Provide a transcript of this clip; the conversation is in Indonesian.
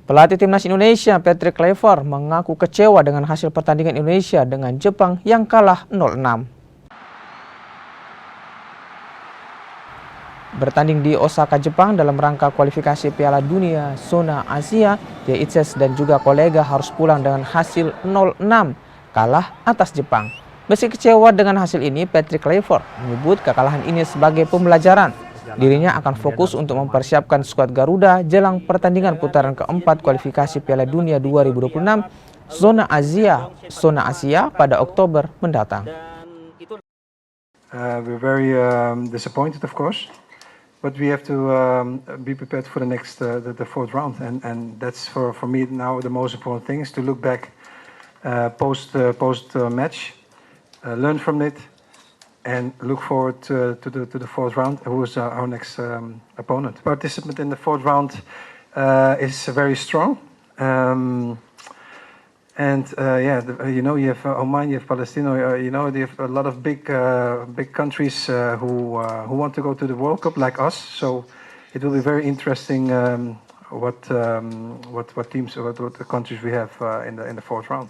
Pelatih Timnas Indonesia Patrick Kluivert mengaku kecewa dengan hasil pertandingan Indonesia dengan Jepang yang kalah 0-6. Bertanding di Osaka, Jepang dalam rangka kualifikasi Piala Dunia zona Asia, Itses dan juga kolega harus pulang dengan hasil 0-6, kalah atas Jepang. Meski kecewa dengan hasil ini, Patrick Kluivert menyebut kekalahan ini sebagai pembelajaran. Dirinya akan fokus untuk mempersiapkan skuad Garuda jelang pertandingan putaran keempat kualifikasi Piala Dunia 2026 zona Asia pada Oktober mendatang. We're very disappointed, of course, but we have to be prepared for the next, the fourth round, and that's for me now the most important thing is to look back post match, learn from it, and look forward to the fourth round, who is our next opponent. Participant in the fourth round is very strong. You have Oman, you have Palestine, you have a lot of big countries who want to go to the World Cup like us. So it will be very interesting what teams, what the countries we have in the fourth round.